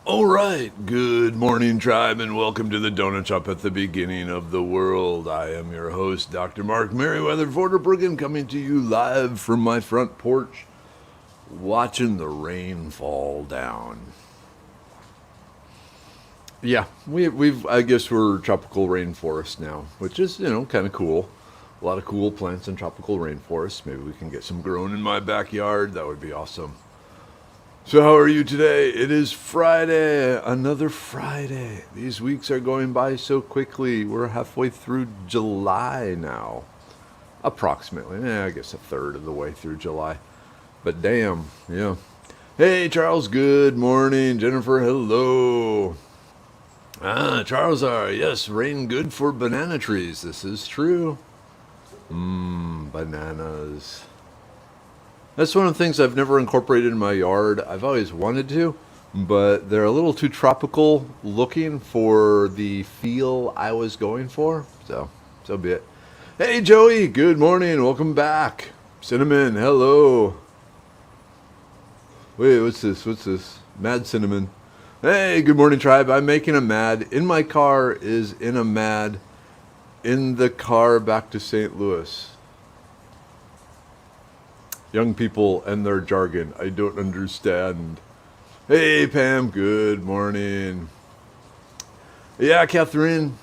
All right, good morning, tribe, and welcome to the Donut Shop at the beginning of the world. I am your host, Dr. Mark Merriweather Vorderbruggen, coming to you live from my front porch, watching the rain fall down. Yeah, I guess we're tropical rainforest now, which is, kind of cool. A lot of cool plants in tropical rainforests. Maybe we can get some grown in my backyard. That would be awesome. So how are you today? It is Friday, another Friday. These weeks are going by so quickly. We're halfway through July now. Approximately. I guess a third of the way through July. But damn, yeah. Hey, Charles, good morning. Jennifer, hello. Charles R. Yes, rain good for banana trees. This is true. Bananas. That's one of the things I've never incorporated in my yard. I've always wanted to, but they're a little too tropical looking for the feel I was going for. So be it. Hey, Joey, good morning. Welcome back. Cinnamon, hello. Wait, what's this? Mad Cinnamon. Hey, good morning, tribe. I'm making a mad. In my car is in a mad. In the car back to St. Louis. Young people and their jargon. I don't understand. Hey, Pam. Good morning. Yeah, Catherine.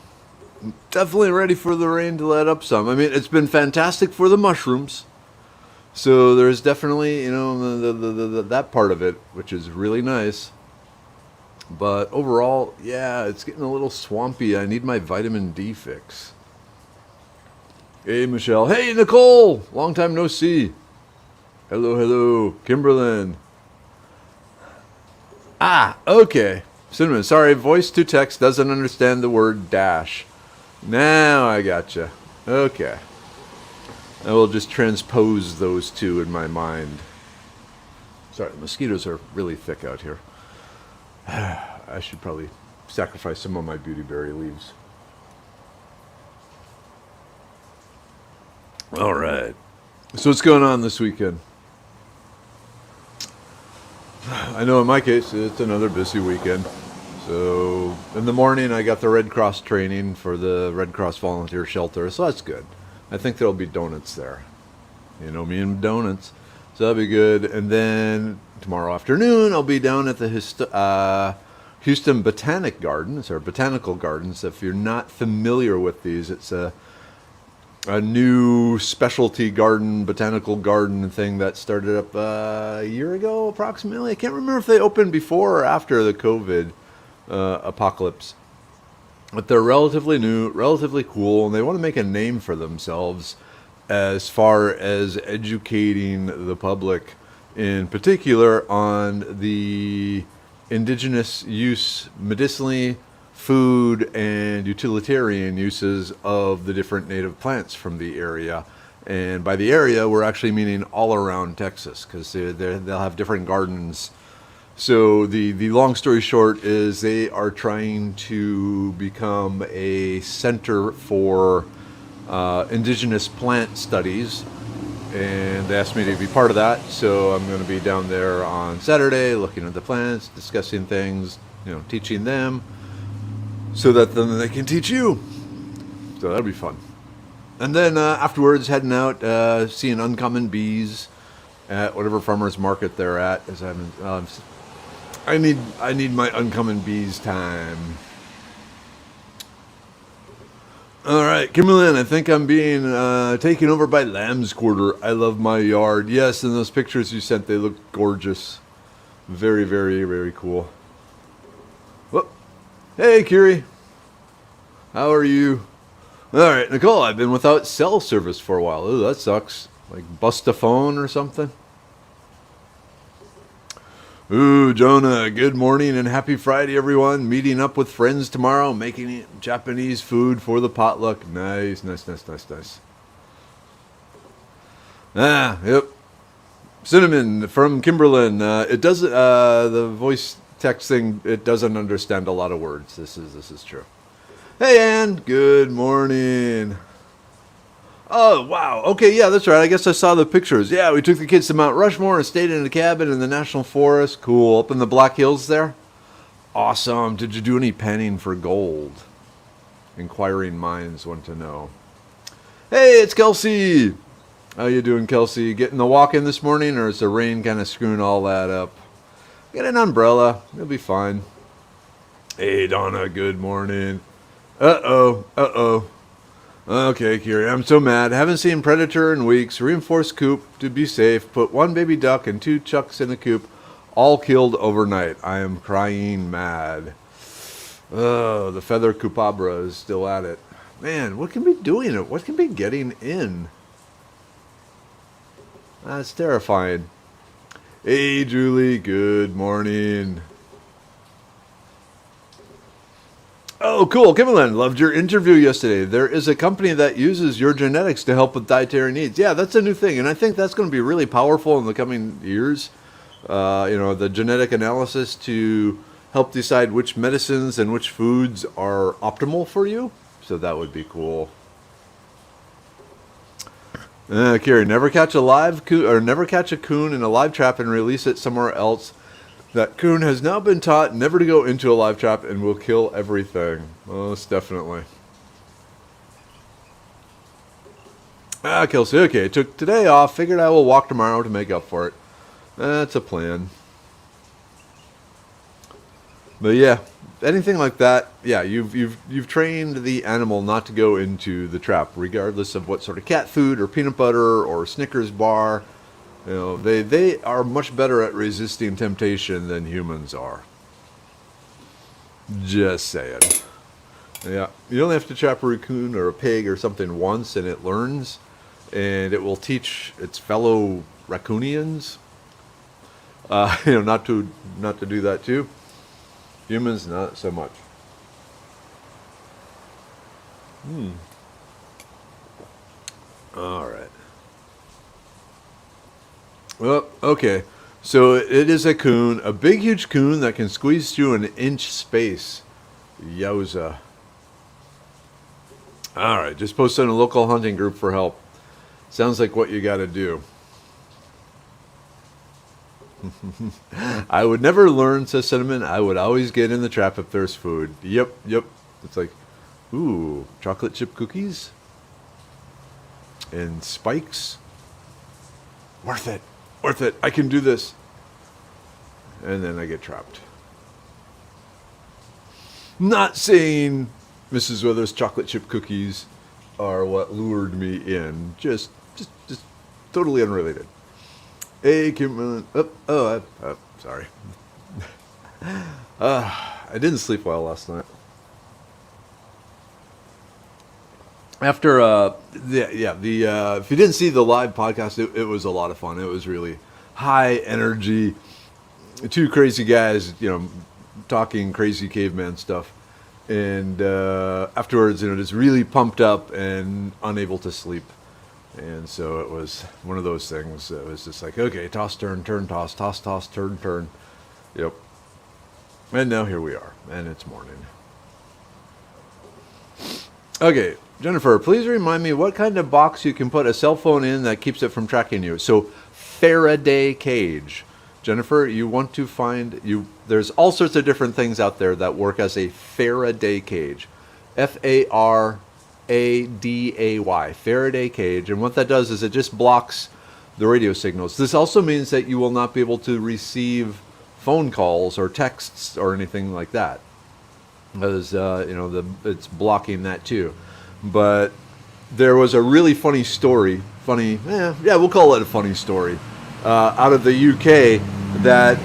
Definitely ready for the rain to let up some. I mean, it's been fantastic for the mushrooms. So there's definitely, that part of it, which is really nice. But overall, yeah, it's getting a little swampy. I need my vitamin D fix. Hey, Michelle. Hey, Nicole. Long time no see. Hello, Kimberlyn. Okay. Cinnamon, sorry, voice to text doesn't understand the word dash. Now I gotcha. Okay. I will just transpose those two in my mind. Sorry, the mosquitoes are really thick out here. I should probably sacrifice some of my beautyberry leaves. All right. So what's going on this weekend? I know in my case, it's another busy weekend. So in the morning, I got the Red Cross training for the Red Cross Volunteer Shelter, so that's good. I think there'll be donuts there. You know me and donuts. So that'll be good. And then tomorrow afternoon, I'll be down at the Houston Botanic Gardens, or Botanical Gardens. If you're not familiar with these, it's a new specialty garden, botanical garden thing that started up a year ago, approximately. I can't remember if they opened before or after the COVID apocalypse. But they're relatively new, relatively cool, and they want to make a name for themselves as far as educating the public, in particular on the indigenous use, medicinally, food and utilitarian uses of the different native plants from the area. And by the area, we're actually meaning all around Texas, because they'll have different gardens. So the long story short is they are trying to become a center for indigenous plant studies. And they asked me to be part of that. So I'm going to be down there on Saturday looking at the plants, discussing things, teaching them, so that then they can teach you. So that'll be fun. And then afterwards, heading out, seeing uncommon bees at whatever farmer's market they're at. As I need my uncommon bees time. All right, Kimberlyn, I think I'm being taken over by lamb's quarter. I love my yard. Yes, and those pictures you sent, they look gorgeous. Very, very, very cool. Whoop. Hey, Kiri. How are you? All right, Nicole, I've been without cell service for a while. Ooh, that sucks. Like bust a phone or something? Ooh, Jonah, good morning and happy Friday, everyone. Meeting up with friends tomorrow, making Japanese food for the potluck. Nice. Yep. Cinnamon from Kimberlyn. It doesn't, the voice text thing, it doesn't understand a lot of words. This is true. Hey, Ann. Good morning. Oh, wow. Okay, yeah, that's right. I guess I saw the pictures. Yeah, we took the kids to Mount Rushmore and stayed in a cabin in the National Forest. Cool. Up in the Black Hills there? Awesome. Did you do any panning for gold? Inquiring minds want to know. Hey, it's Kelsey. How you doing, Kelsey? Getting the walk in this morning, or is the rain kind of screwing all that up? Get an umbrella. It'll be fine. Hey, Donna. Good morning. Uh-oh. Uh-oh. Okay, Kiri, I'm so mad. Haven't seen Predator in weeks. Reinforced coop to be safe. Put one baby duck and two chucks in the coop. All killed overnight. I am crying mad. Oh, the feather coupabra is still at it. Man, what can be doing it? What can be getting in? That's terrifying. Hey, Julie. Good morning. Oh, cool. Kimberlyn, loved your interview yesterday. There is a company that uses your genetics to help with dietary needs. Yeah, that's a new thing, and I think that's going to be really powerful in the coming years. The genetic analysis to help decide which medicines and which foods are optimal for you. So that would be cool. Carrie, never catch a coon in a live trap and release it somewhere else. That coon has now been taught never to go into a live trap and will kill everything. Most definitely. Kelsey, okay. Took today off. Figured I will walk tomorrow to make up for it. That's a plan. But yeah, anything like that, yeah, you've trained the animal not to go into the trap, regardless of what sort of cat food or peanut butter or Snickers bar. They are much better at resisting temptation than humans are. Just saying. Yeah, you only have to trap a raccoon or a pig or something once, and it learns, and it will teach its fellow raccoonians, not to do that too. Humans, not so much. All right. Well, okay. So it is a coon, a big, huge coon that can squeeze through an inch space. Yowza. All right, just post in a local hunting group for help. Sounds like what you got to do. I would never learn, says Cinnamon. I would always get in the trap if there's food. Yep. It's like, ooh, chocolate chip cookies and spikes. Worth it. I can do this. And then I get trapped. Not saying Mrs. Weather's chocolate chip cookies are what lured me in. Just totally unrelated. Hey, Kim. Sorry. I didn't sleep well last night. After if you didn't see the live podcast, it was a lot of fun. It was really high energy. Two crazy guys, talking crazy caveman stuff, and afterwards, just really pumped up and unable to sleep. And so it was one of those things. It was just like, okay, toss, turn, toss, turn, turn. Yep. And now here we are, and it's morning. Okay, Jennifer, please remind me what kind of box you can put a cell phone in that keeps it from tracking you. So, Faraday cage. Jennifer, you want to find there's all sorts of different things out there that work as a Faraday cage. Faraday, Faraday cage. And what that does is it just blocks the radio signals. This also means that you will not be able to receive phone calls or texts or anything like that, because it's blocking that too. But there was a really funny story. We'll call it a funny story. Out of the UK, that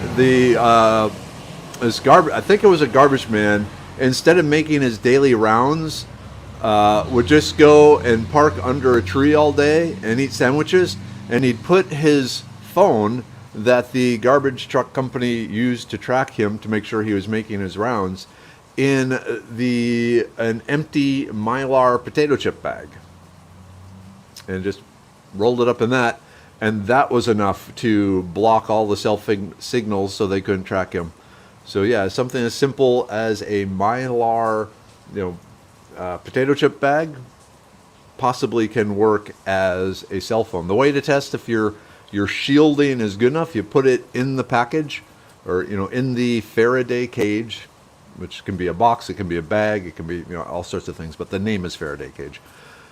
I think it was a garbage man, instead of making his daily rounds, would just go and park under a tree all day and eat sandwiches, and he'd put his phone that the garbage truck company used to track him to make sure he was making his rounds in an empty Mylar potato chip bag, and just rolled it up in that, and that was enough to block all the cell signals so they couldn't track him. So yeah, something as simple as a Mylar, potato chip bag possibly can work as a cell phone. The way to test if your shielding is good enough, you put it in the package, or in the Faraday cage, which can be a box, it can be a bag, it can be all sorts of things, but the name is Faraday cage.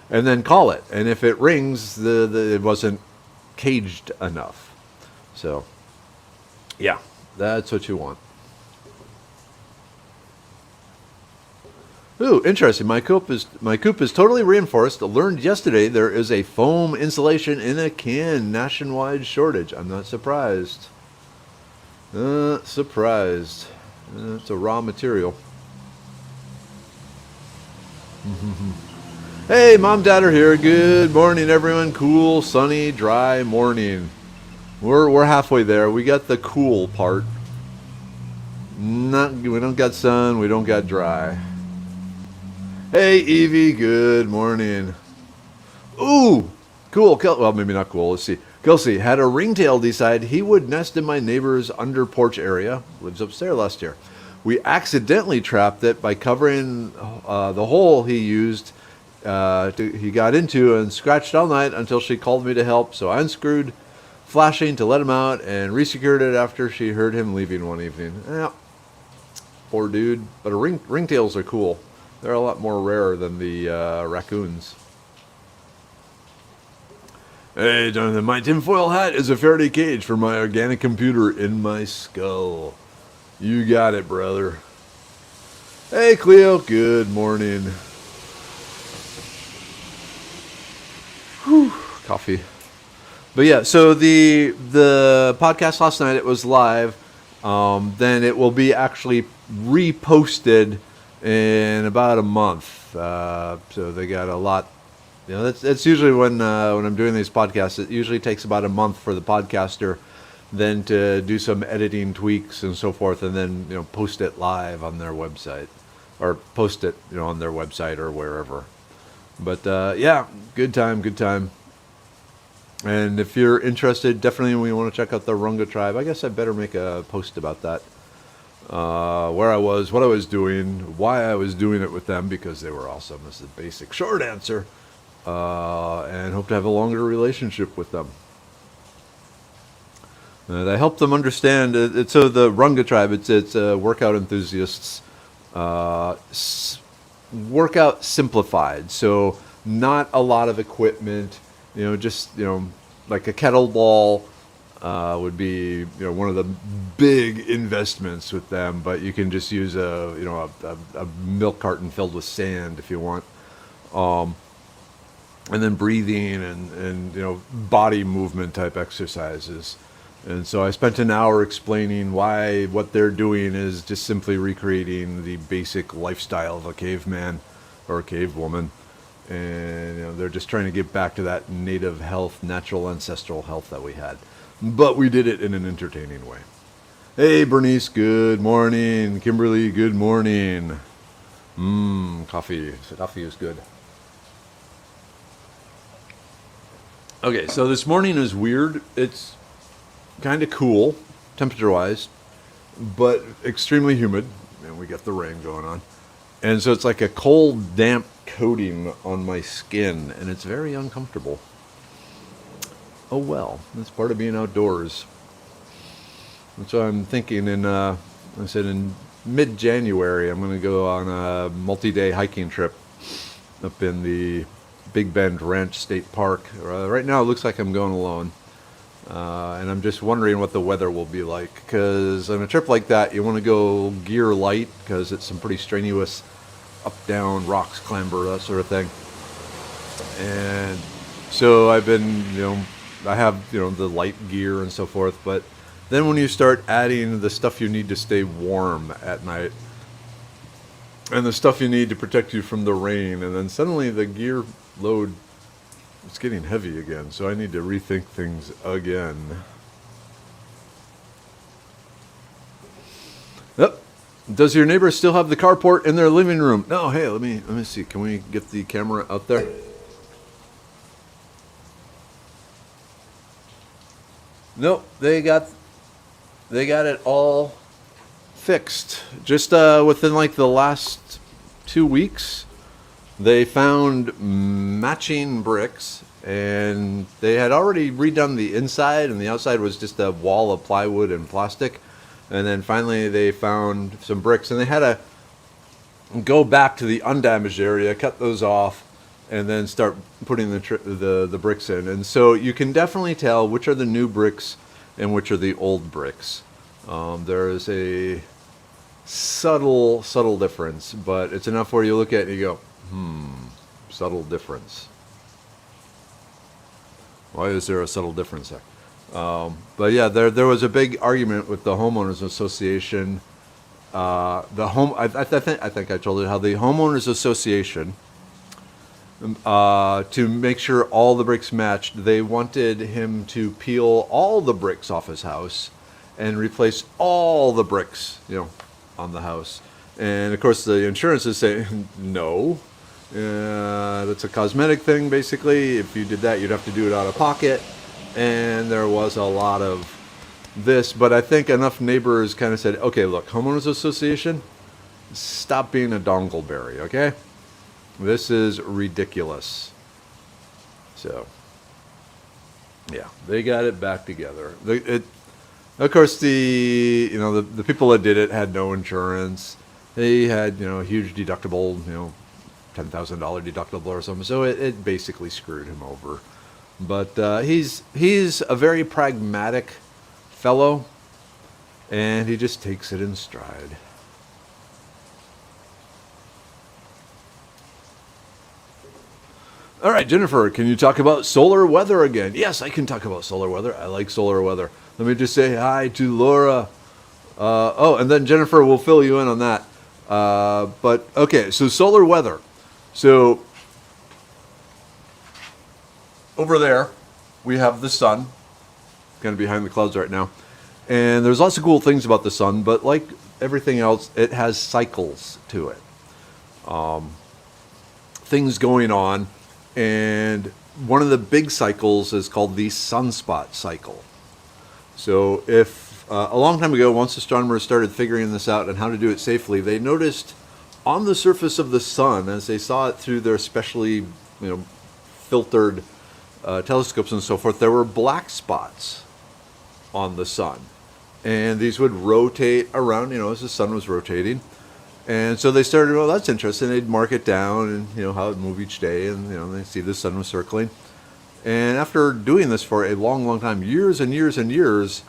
And then call it, and if it rings, it wasn't caged enough. So, yeah, that's what you want. Ooh, interesting. My coop is totally reinforced. I learned yesterday there is a foam insulation in a can nationwide shortage. I'm not surprised. It's a raw material. Hey, Mom, Dad are here. Good morning, everyone. Cool, sunny, dry morning. We're halfway there. We got the cool part. We don't got sun. We don't got dry. Hey, Evie. Good morning. Ooh, cool. Well, maybe not cool. Let's see. Kelsey had a ringtail decide he would nest in my neighbor's under porch area. Lives upstairs last year. We accidentally trapped it by covering the hole he used. He got into and scratched all night until she called me to help. So I unscrewed flashing to let him out and resecured it after she heard him leaving one evening. Poor dude. But ringtails are cool. They're a lot more rare than the raccoons. Hey, Jonathan, my tinfoil hat is a Faraday cage for my organic computer in my skull. You got it, brother. Hey, Cleo, good morning. Whew, coffee. But yeah, so the podcast last night, it was live. Then it will be actually reposted in about a month. So they got a lot. That's usually when I'm doing these podcasts. It usually takes about a month for the podcaster then to do some editing tweaks and so forth, and then post it live on their website, or post it on their website or wherever. But yeah, good time. And if you're interested, definitely when you want to check out the Runga tribe, I guess I better make a post about that. Where I was, what I was doing, why I was doing it with them, because they were awesome. This is the basic short answer. And hope to have a longer relationship with them. And I help them understand. So the Runga tribe, it's workout enthusiasts. Workout simplified. So not a lot of equipment. Just like a kettlebell would be one of the big investments with them. But you can just use a milk carton filled with sand if you want. And then breathing and body movement type exercises. And so I spent an hour explaining why what they're doing is just simply recreating the basic lifestyle of a caveman or a cave woman. And they're just trying to get back to that native health, natural ancestral health that we had. But we did it in an entertaining way. Hey, Bernice, good morning. Kimberly, good morning. Coffee. Coffee is good. Okay, so this morning is weird. It's kind of cool, temperature-wise, but extremely humid, and we got the rain going on. And so it's like a cold, damp coating on my skin, and it's very uncomfortable. Oh well, that's part of being outdoors. And so I'm thinking in mid-January, I'm going to go on a multi-day hiking trip up in the Big Bend Ranch State Park. Right now it looks like I'm going alone. And I'm just wondering what the weather will be like, because on a trip like that, you want to go gear light, because it's some pretty strenuous up, down, rocks, clamber, that sort of thing. And so I've been, I have, the light gear and so forth, but then when you start adding the stuff you need to stay warm at night, and the stuff you need to protect you from the rain, and then suddenly the gear load, it's getting heavy again, so I need to rethink things again. Yep. Does your neighbor still have the carport in their living room? No. Hey, let me see. Can we get the camera out there? Nope. They got it all fixed. Just within like the last 2 weeks. They found matching bricks, and they had already redone the inside, and the outside was just a wall of plywood and plastic. And then finally they found some bricks, and they had to go back to the undamaged area, cut those off, and then start putting the bricks in. And so you can definitely tell which are the new bricks and which are the old bricks. There is a subtle difference, but it's enough where you look at it and you go, subtle difference. Why is there a subtle difference there? But yeah, there was a big argument with the homeowners association. I think I told you how the homeowners association, to make sure all the bricks matched, they wanted him to peel all the bricks off his house and replace all the bricks, on the house. And of course, the insurance is saying no. That's a cosmetic thing, basically. If you did that, you'd have to do it out of pocket. And there was a lot of this, but I think enough neighbors kind of said, okay, look, homeowners association, stop being a dongleberry, okay? This is ridiculous. So, yeah, they got it back together. Of course, the people that did it had no insurance. They had, a huge deductible, $10,000 deductible or something. So it basically screwed him over. But he's a very pragmatic fellow, and he just takes it in stride. All right, Jennifer, can you talk about solar weather again? Yes, I can talk about solar weather. I like solar weather. Let me just say hi to Laura. And then Jennifer will fill you in on that. But okay, so solar weather. So over there, we have the sun, kind of behind the clouds right now. And there's lots of cool things about the sun, but like everything else, it has cycles to it. Things going on. And one of the big cycles is called the sunspot cycle. So if a long time ago, once astronomers started figuring this out and how to do it safely, they noticed on the surface of the sun, as they saw it through their specially filtered telescopes and so forth, there were black spots on the sun. And these would rotate around, as the sun was rotating. And so they started, well, that's interesting. They'd mark it down and, how it would move each day. And, they see the sun was circling. And after doing this for a long, long time, years and years and years,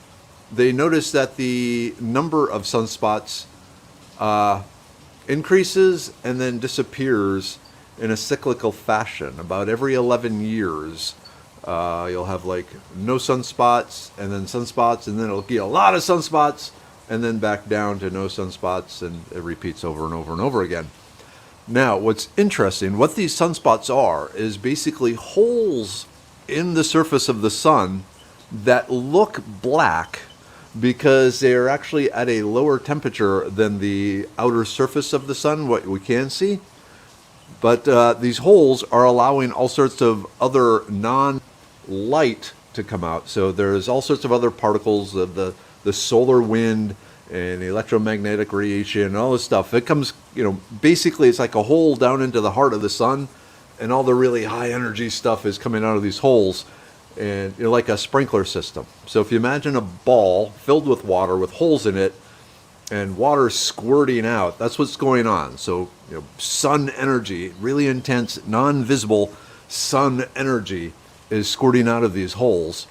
they noticed that the number of sunspots increases and then disappears in a cyclical fashion. About every 11 years, you'll have no sunspots and then sunspots, and then it'll get a lot of sunspots, and then back down to no sunspots, and it repeats over and over and over again. Now, what's interesting, what these sunspots are is basically holes in the surface of the sun that look black because they are actually at a lower temperature than the outer surface of the sun, what we can see. But these holes are allowing all sorts of other non-light to come out. So there's all sorts of other particles of the solar wind and electromagnetic radiation and all this stuff. It comes, basically it's like a hole down into the heart of the sun, and all the really high energy stuff is coming out of these holes, and like a sprinkler system. So if you imagine a ball filled with water with holes in it and water squirting out, that's what's going on. So, sun energy, really intense, non-visible sun energy is squirting out of these holes,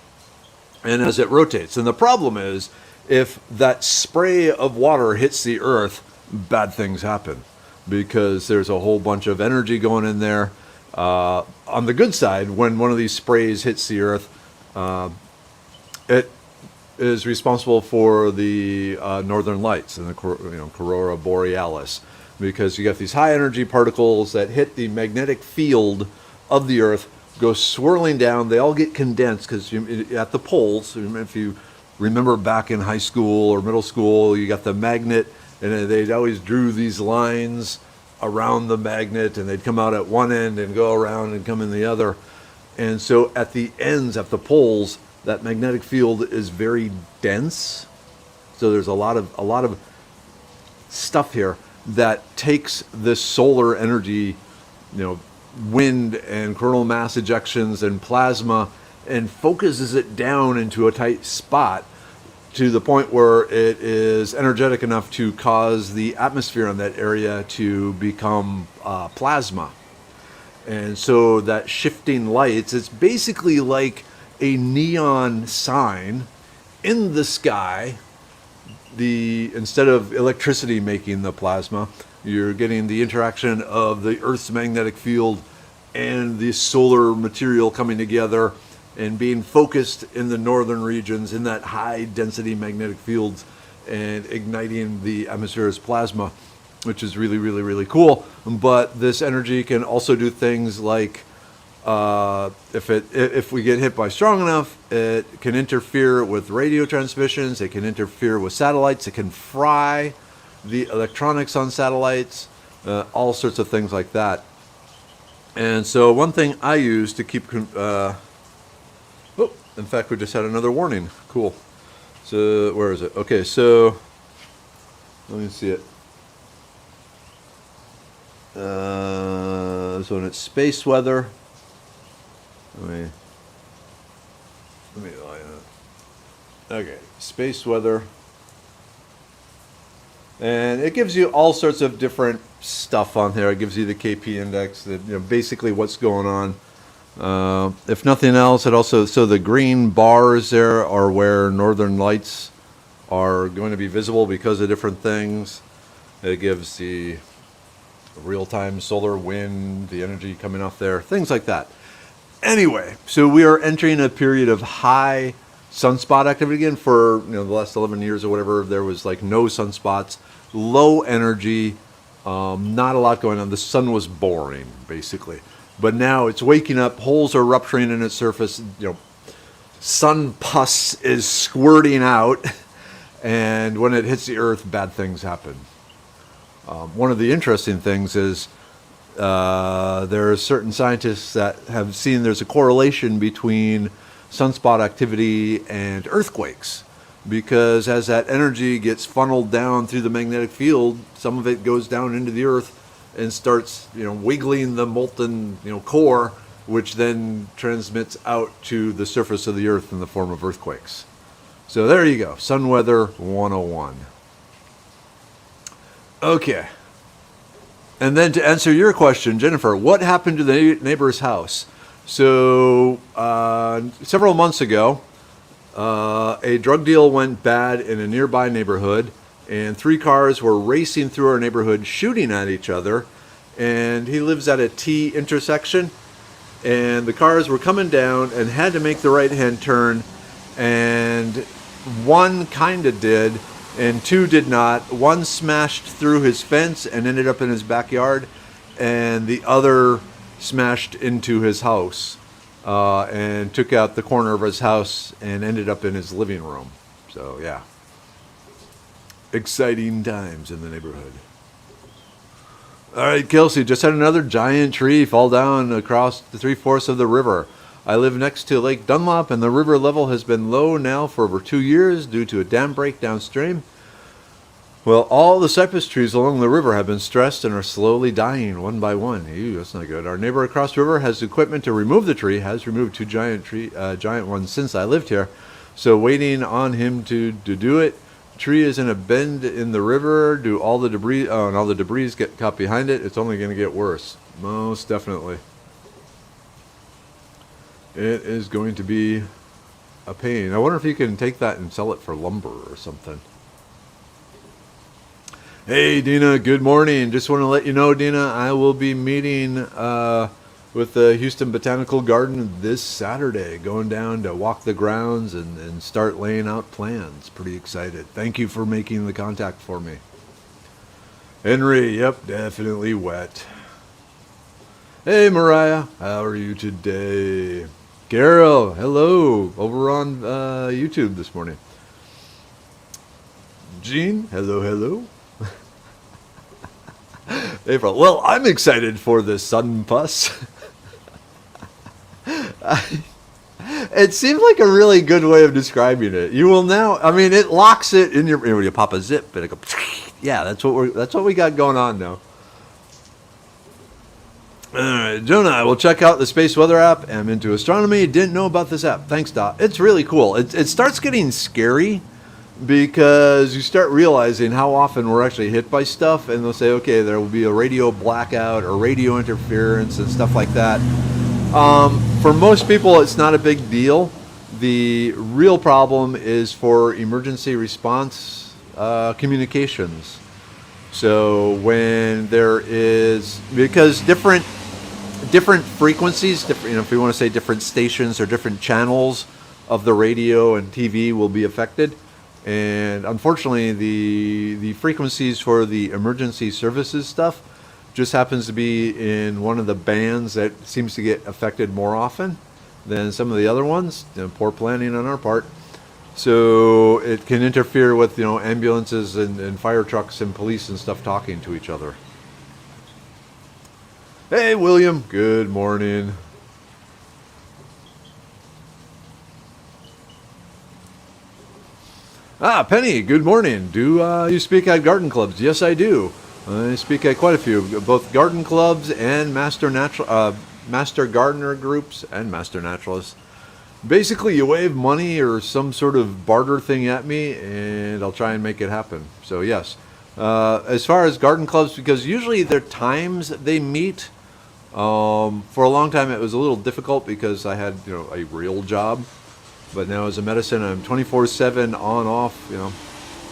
and as it rotates. And the problem is, if that spray of water hits the earth, bad things happen, because there's a whole bunch of energy going in there. On the good side, when one of these sprays hits the earth, it is responsible for the northern lights and the Aurora Borealis, because you got these high energy particles that hit the magnetic field of the earth, go swirling down. They all get condensed because at the poles, if you remember back in high school or middle school, you got the magnet, and they'd always drew these lines around the magnet, and they'd come out at one end and go around and come in the other. And so at the ends, at the poles, that magnetic field is very dense. So there's a lot of stuff here that takes this solar energy wind and coronal mass ejections and plasma, and focuses it down into a tight spot to the point where it is energetic enough to cause the atmosphere in that area to become plasma. And so that shifting lights, it's basically like a neon sign in the sky. Instead of electricity making the plasma, you're getting the interaction of the Earth's magnetic field and the solar material coming together and being focused in the northern regions in that high density magnetic fields and igniting the atmosphere as plasma, which is really, really, really cool. But this energy can also do things like if we get hit by strong enough, it can interfere with radio transmissions, it can interfere with satellites, it can fry the electronics on satellites, all sorts of things like that. And so one thing I use to keep in fact, we just had another warning. Cool. So where is it? Okay, so let me see it. So when it's space weather, let me line up. Okay, space weather, and it gives you all sorts of different stuff on there. It gives you the KP index, basically what's going on. If nothing else, it also, so the green bars there are where northern lights are going to be visible because of different things. It gives the real-time solar wind, the energy coming off there, things like that. Anyway, so we are entering a period of high sunspot activity again. For the last 11 years or whatever, there was like no sunspots, low energy, not a lot going on. The sun was boring, basically. But now it's waking up, holes are rupturing in its surface, sun pus is squirting out, and when it hits the earth, bad things happen. One of the interesting things is there are certain scientists that have seen there's a correlation between sunspot activity and earthquakes, because as that energy gets funneled down through the magnetic field, some of it goes down into the earth and starts, wiggling the molten, core, which then transmits out to the surface of the earth in the form of earthquakes. So there you go, Sun Weather 101. Okay. And then to answer your question, Jennifer, what happened to the neighbor's house? So several months ago, a drug deal went bad in a nearby neighborhood, and 3 cars were racing through our neighborhood, shooting at each other. And he lives at a T intersection, and the cars were coming down and had to make the right-hand turn, and one kind of did, and 2 did not. One smashed through his fence and ended up in his backyard, and the other smashed into his house and took out the corner of his house and ended up in his living room. So, yeah. Exciting times in the neighborhood. All right, Kelsey, just had another giant tree fall down across the 3/4 of the river. I live next to Lake Dunlop, and the river level has been low now for over 2 years due to a dam break downstream. Well, all the cypress trees along the river have been stressed and are slowly dying one by one. Ew, that's not good. Our neighbor across the river has equipment to remove the tree, has removed 2 giant ones since I lived here. So waiting on him to do it. Tree is in a bend in the river. Do all the debris, and all the debris get caught behind it. It's only going to get worse. Most definitely. It is going to be a pain. I wonder if you can take that and sell it for lumber or something. Hey, Dina, good morning. Just want to let you know, Dina, I will be meeting with the Houston Botanical Garden this Saturday, going down to walk the grounds and start laying out plans. Pretty excited. Thank you for making the contact for me. Henry, yep, definitely wet. Hey, Mariah, how are you today? Carol, hello, over on YouTube this morning. Jean, hello, hello. April, well, I'm excited for the sun pus. It seems like a really good way of describing it. You will now, I mean, it locks it in your, when you pop a zip and it goes, yeah, that's what we got going on now. Alright, Jonah, I will check out the Space Weather app. I'm into astronomy. Didn't know about this app. Thanks, Dot. It's really cool. It starts getting scary because you start realizing how often we're actually hit by stuff, and they'll say, okay, there will be a radio blackout or radio interference and stuff like that. For most people, it's not a big deal. The real problem is for emergency response communications. So when there is, because different frequencies, if we want to say different stations or different channels of the radio and TV will be affected. And unfortunately, the frequencies for the emergency services stuff just happens to be in one of the bands that seems to get affected more often than some of the other ones. Poor planning on our part. So it can interfere with, ambulances and fire trucks and police and stuff talking to each other. Hey, William. Good morning. Penny, good morning. Do you speak at garden clubs? Yes, I do. I speak at quite a few, both garden clubs and master gardener groups and master naturalists. Basically, you wave money or some sort of barter thing at me, and I'll try and make it happen. So, yes. As far as garden clubs, because usually their times they meet, for a long time it was a little difficult because I had, a real job. But now as a medicine, I'm 24/7 on, off,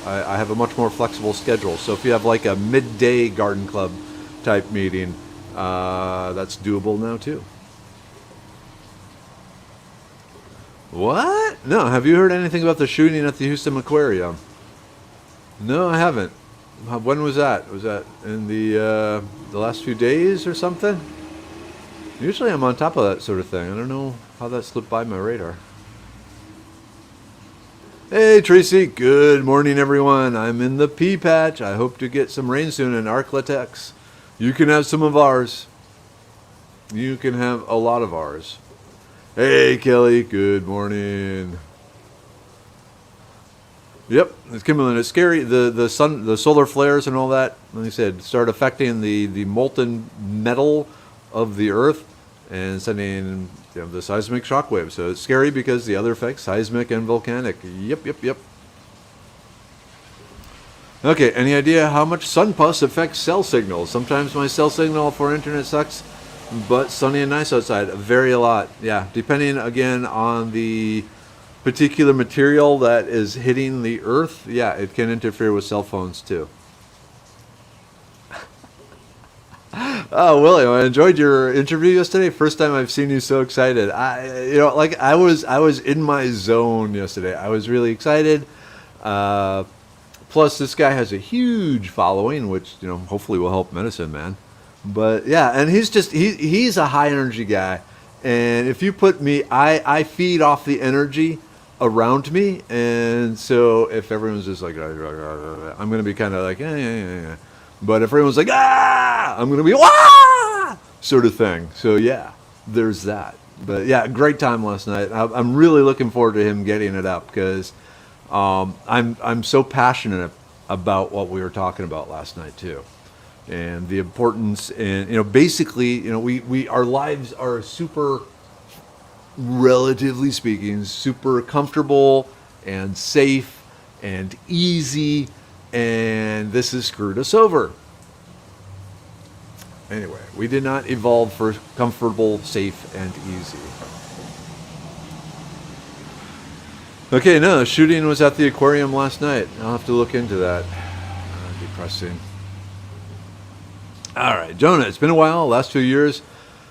I have a much more flexible schedule. So if you have like a midday garden club type meeting, that's doable now too. What? No, have you heard anything about the shooting at the Houston Aquarium? No, I haven't. When was that? Was that in the last few days or something? Usually I'm on top of that sort of thing. I don't know how that slipped by my radar. Hey Tracy, good morning everyone. I'm in the pea patch. I hope to get some rain soon in Arklatex. You can have some of ours. You can have a lot of ours. Hey Kelly, good morning. Yep, it's Kimberlin. It's scary. The solar flares and all that, like I said, start affecting the molten metal of the Earth and sending the seismic shockwaves. So it's scary because the other effects, seismic and volcanic. Yep. Okay, any idea how much sun pus affects cell signals? Sometimes my cell signal for internet sucks, but sunny and nice outside. Vary a lot. Yeah, depending again on the particular material that is hitting the Earth. Yeah, it can interfere with cell phones too. Oh, William, I enjoyed your interview yesterday. First time I've seen you so excited. I was in my zone yesterday. I was really excited. Plus, this guy has a huge following, which hopefully will help Medicine Man. But yeah, and he's a high energy guy. And if you put me, I feed off the energy around me, and so if everyone's just like, I'm gonna be kind of like, yeah. But if everyone's like, I'm going to be, sort of thing. So, yeah, there's that. But, yeah, great time last night. I'm really looking forward to him getting it up because I'm so passionate about what we were talking about last night, too. And the importance, and, basically, our lives are super, relatively speaking, super comfortable and safe and easy. And this has screwed us over. Anyway, we did not evolve for comfortable, safe, and easy. Okay, no, the shooting was at the aquarium last night. I'll have to look into that. Depressing. All right, Jonah, it's been a while, last 2 years.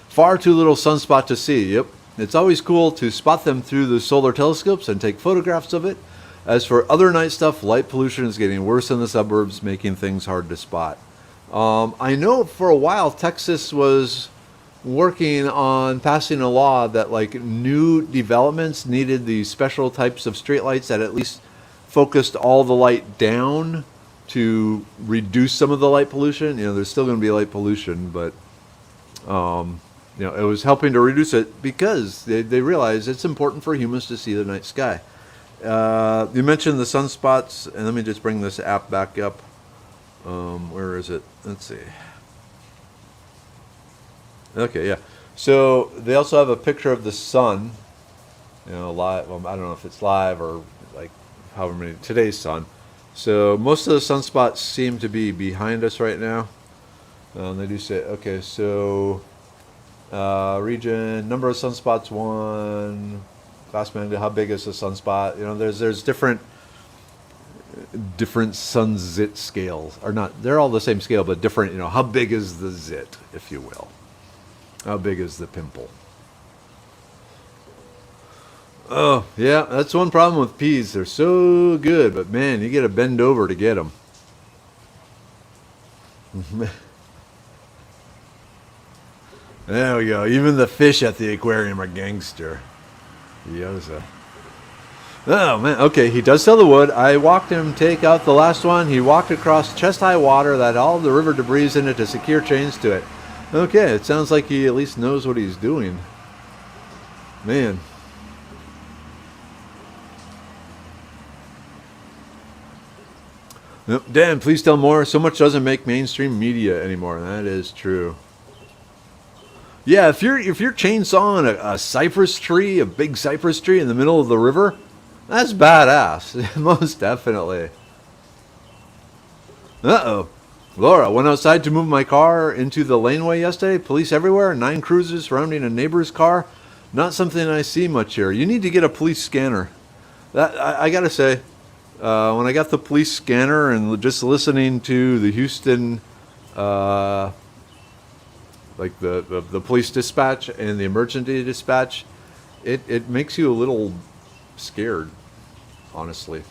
Far too little sunspot to see. Yep, it's always cool to spot them through the solar telescopes and take photographs of it. As for other night stuff, light pollution is getting worse in the suburbs, making things hard to spot. I know for a while Texas was working on passing a law that new developments needed these special types of streetlights that at least focused all the light down to reduce some of the light pollution. There's still going to be light pollution, but it was helping to reduce it because they realized it's important for humans to see the night sky. You mentioned the sunspots, and let me just bring this app back up. Where is it? Let's see. Okay, yeah. So they also have a picture of the sun. Live. Well, I don't know if it's live or like however many today's sun. So most of the sunspots seem to be behind us right now. They do say okay. So region number of sunspots one. Class magnitude. How big is the sunspot? There's different sun zit scales, or not. They're all the same scale, but different. How big is the zit, if you will? How big is the pimple? Oh, yeah, that's one problem with peas. They're so good, but man, you got to bend over to get them. There we go. Even the fish at the aquarium are gangster. Yoza. Oh, man. Okay, he does sell the wood. I walked him take out the last one. He walked across chest-high water that had all the river debris in it to secure chains to it. Okay, it sounds like he at least knows what he's doing. Man. Nope. Dan, please tell more. So much doesn't make mainstream media anymore. That is true. Yeah, if you're chainsawing a cypress tree, a big cypress tree in the middle of the river, that's badass. Most definitely. Uh-oh. Laura, went outside to move my car into the laneway yesterday. Police everywhere. 9 cruisers surrounding a neighbor's car. Not something I see much here. You need to get a police scanner. That I gotta say, when I got the police scanner and just listening to the Houston, like the police dispatch and the emergency dispatch, it makes you a little scared, honestly.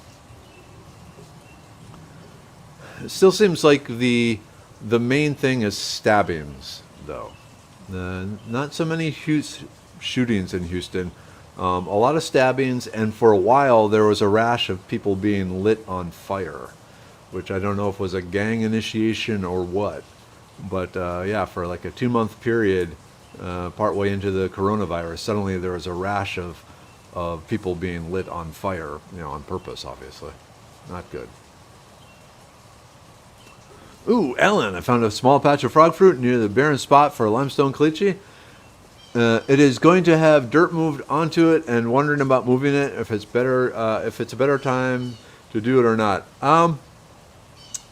It still seems like the main thing is stabbings, though. Not so many shootings in Houston. A lot of stabbings, and for a while there was a rash of people being lit on fire, which I don't know if was a gang initiation or what. But yeah, for like a 2-month period, partway into the coronavirus, suddenly there was a rash of people being lit on fire, on purpose, obviously. Not good. Ooh, Ellen, I found a small patch of frog fruit near the barren spot for limestone caliche. It is going to have dirt moved onto it, and wondering about moving it, if it's a better time to do it or not.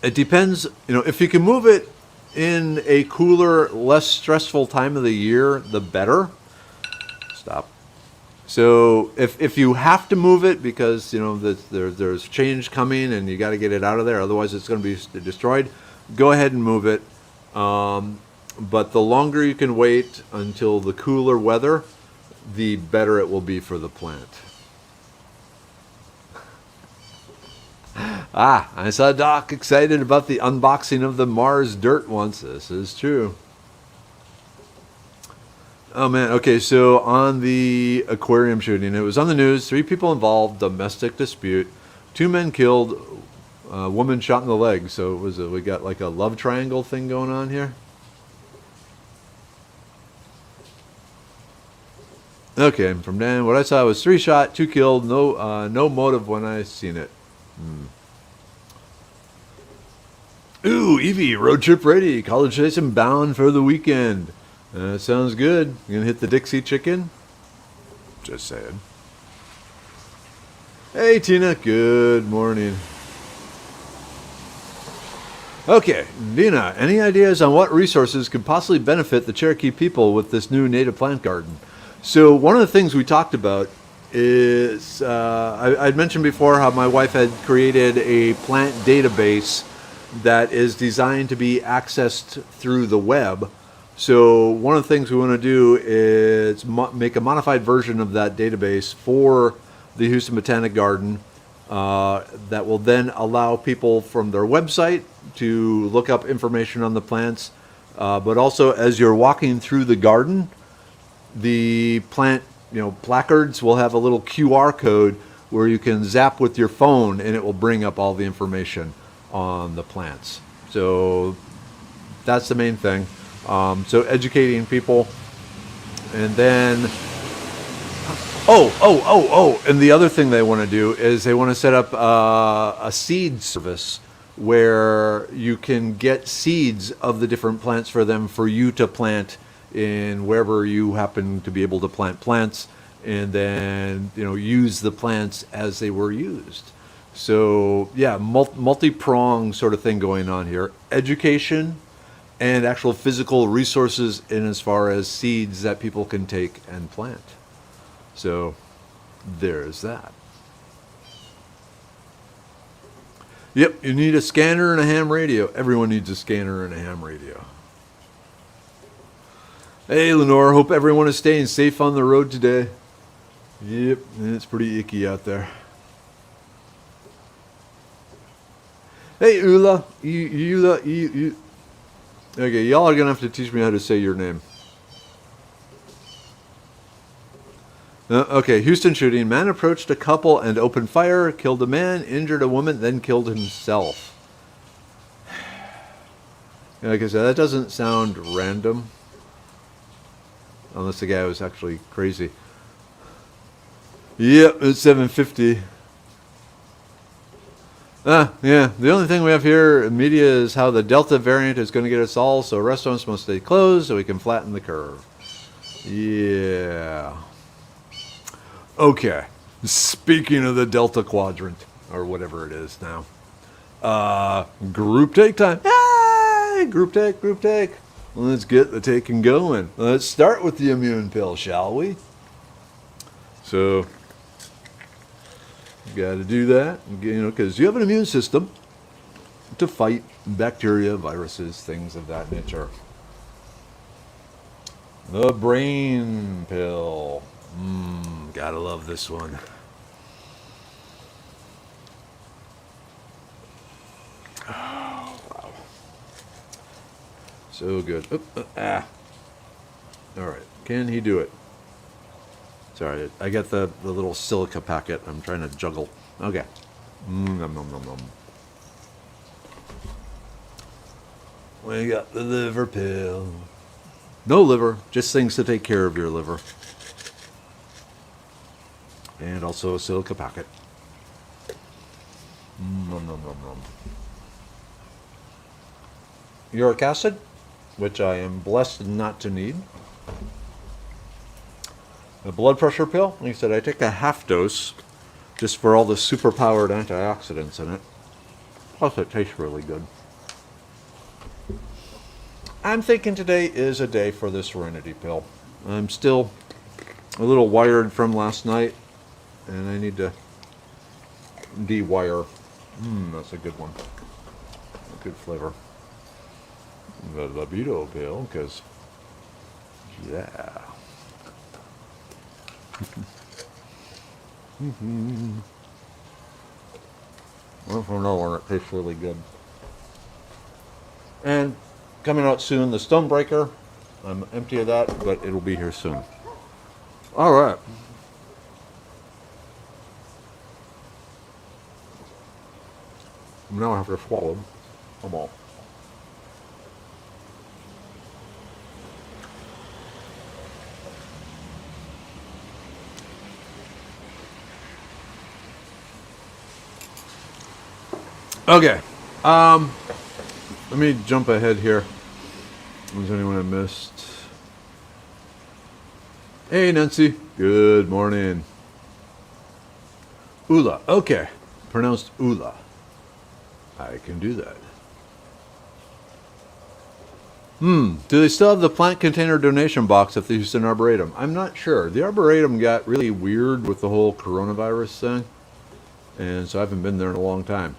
It depends. If you can move it in a cooler, less stressful time of the year, the better. Stop. So if you have to move it because there's change coming and you got to get it out of there, otherwise it's going to be destroyed, go ahead and move it. But the longer you can wait until the cooler weather, the better it will be for the plant. I saw Doc excited about the unboxing of the Mars dirt once. This is true. Oh man, okay, so on the aquarium shooting, it was on the news, 3 people involved, domestic dispute, 2 men killed, a woman shot in the leg. So we got like a love triangle thing going on here. Okay, from Dan, what I saw was 3 shot, 2 killed, no motive when I seen it. Ooh, Evie, road trip ready, College Station bound for the weekend. Sounds good. You gonna hit the Dixie Chicken? Just saying. Hey Tina, good morning. Okay, Dina, any ideas on what resources could possibly benefit the Cherokee people with this new native plant garden? So one of the things we talked about is, I'd mentioned before how my wife had created a plant database that is designed to be accessed through the web. So one of the things we want to do is make a modified version of that database for the Houston Botanic Garden that will then allow people from their website to look up information on the plants, but also as you're walking through the garden, the plant placards will have a little QR code where you can zap with your phone and it will bring up all the information on the plants. So that's the main thing. So educating people, and then and the other thing they want to do is they want to set up a seed service where you can get seeds of the different plants for them for you to plant in wherever you happen to be able to plant plants, and then use the plants as they were used. So yeah, multi-pronged sort of thing going on here. Education and actual physical resources in as far as seeds that people can take and plant. So there's that. Yep, you need a scanner and a ham radio. Everyone needs a scanner and a ham radio. Hey, Lenore, hope everyone is staying safe on the road today. Yep, it's pretty icky out there. Hey, Ula. You. Okay, y'all are going to have to teach me how to say your name. Okay, Houston shooting. Man approached a couple and opened fire, killed a man, injured a woman, then killed himself. Like I said, that doesn't sound random. Unless the guy was actually crazy. Yep, it's 7:50. Yeah, the only thing we have here in media is how the Delta variant is going to get us all, so restaurants must stay closed so we can flatten the curve. Yeah. Okay, speaking of the Delta Quadrant, or whatever it is now. Group take time. Hey, group take. Let's get the taking going. Let's start with the immune pill, shall we? So, you got to do that, because you have an immune system to fight bacteria, viruses, things of that nature. The brain pill. Gotta love this one. Oh, wow. So good. All right. Can he do it? Sorry, I got the little silica packet. I'm trying to juggle. Okay. Nom, nom, nom, nom. We got the liver pill. No liver, just things to take care of your liver. And also a silica packet. Nom, nom, nom, nom. Uric acid, which I am blessed not to need. A blood pressure pill. Like I said, I take a half dose just for all the super-powered antioxidants in it. Plus, it tastes really good. I'm thinking today is a day for the Serenity pill. I'm still a little wired from last night, and I need to de-wire. That's a good one. A good flavor. The libido pill, because, yeah. Well, for another one, it tastes really good. And coming out soon, the Stonebreaker. I'm empty of that, but it'll be here soon. All right. Now I have to swallow them all. Okay, let me jump ahead here. Was anyone I missed? Hey, Nancy. Good morning. Ula. Okay, pronounced Ula. I can do that. Do they still have the plant container donation box at the Houston Arboretum? I'm not sure. The Arboretum got really weird with the whole coronavirus thing, and so I haven't been there in a long time.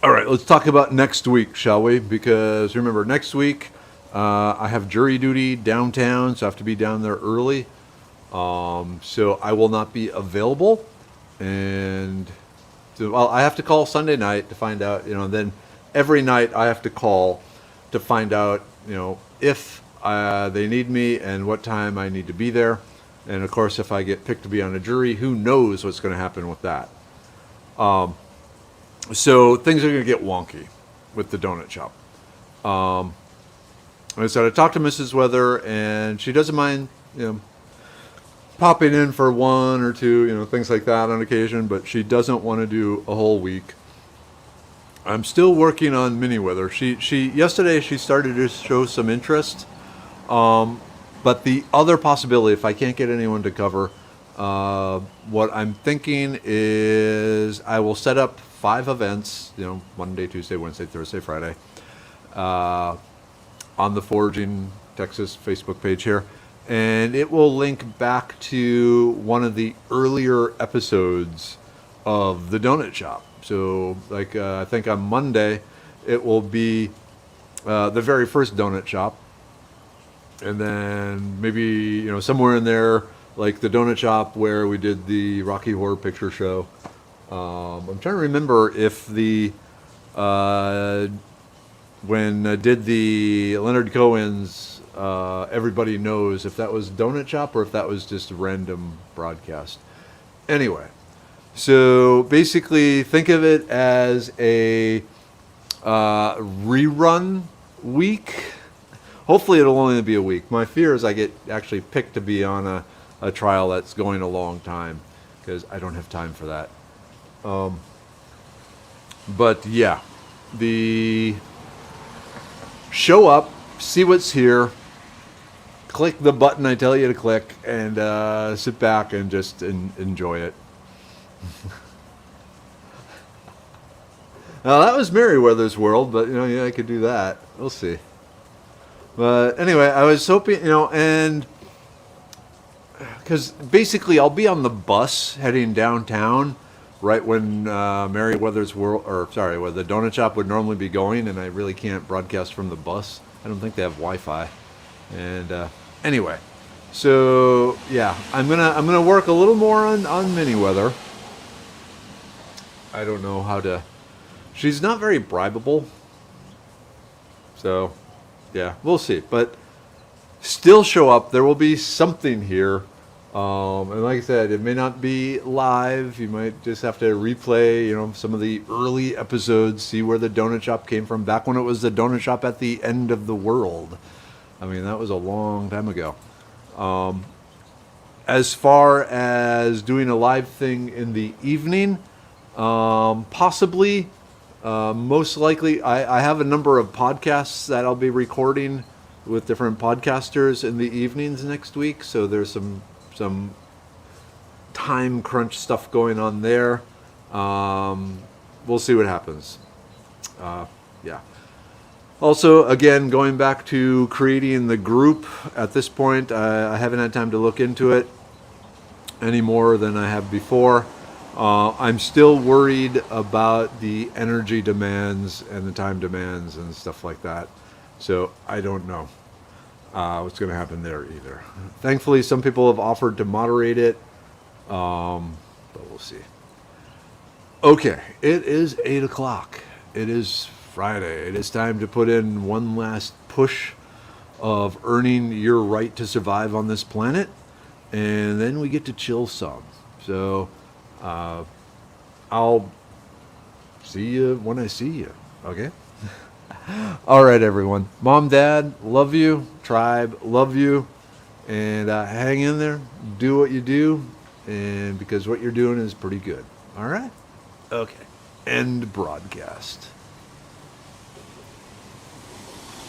All right, let's talk about next week, shall we? Because remember, next week I have jury duty downtown, so I have to be down there early. So I will not be available. And I have to call Sunday night to find out, and then every night I have to call to find out, if they need me and what time I need to be there. And of course, if I get picked to be on a jury, who knows what's going to happen with that. So things are going to get wonky with the donut shop. Like I said, I talked to Mrs. Weather, and she doesn't mind, popping in for one or two, things like that on occasion, but she doesn't want to do a whole week. I'm still working on Mini Weather. Yesterday she started to show some interest. But the other possibility, if I can't get anyone to cover, what I'm thinking is I will set up 5 events, Monday, Tuesday, Wednesday, Thursday, Friday, on the Foraging Texas Facebook page here. And it will link back to one of the earlier episodes of the Donut Shop. So, like, I think on Monday, it will be the very first Donut Shop. And then maybe, somewhere in there, like the Donut Shop where we did the Rocky Horror Picture Show. I'm trying to remember if when I did the Leonard Cohen's Everybody Knows, if that was Donut Shop or if that was just a random broadcast. Anyway, so basically think of it as a rerun week. Hopefully it'll only be a week. My fear is I get actually picked to be on a trial that's going a long time because I don't have time for that. But yeah, the show up, see what's here, click the button I tell you to click, and sit back and just enjoy it. Now that was Merriweather's World, but yeah, I could do that. We'll see. But anyway, I was hoping, and because basically I'll be on the bus heading downtown right when Merriweather's World, where the Donut Shop would normally be going, and I really can't broadcast from the bus. I don't think they have Wi-Fi. And anyway, so yeah, I'm gonna work a little more on Merriweather. I don't know how to. She's not very bribable, so. Yeah, we'll see. But still show up. There will be something here. And like I said, it may not be live. You might just have to replay, some of the early episodes, see where the Donut Shop came from, back when it was the Donut Shop at the end of the world. I mean, that was a long time ago. As far as doing a live thing in the evening, possibly. Most likely, I have a number of podcasts that I'll be recording with different podcasters in the evenings next week. So there's some time crunch stuff going on there. We'll see what happens. Yeah. Also, again, going back to creating the group, at this point, I haven't had time to look into it any more than I have before. I'm still worried about the energy demands and the time demands and stuff like that. So I don't know what's going to happen there either. Thankfully, some people have offered to moderate it, but we'll see. Okay, it is 8 o'clock. It is Friday. It is time to put in one last push of earning your right to survive on this planet, and then we get to chill some. So I'll see you when I see you. Okay? All right, everyone. Mom, Dad, love you. Tribe, love you. And hang in there. Do what you do. And because what you're doing is pretty good. All right? Okay. End broadcast.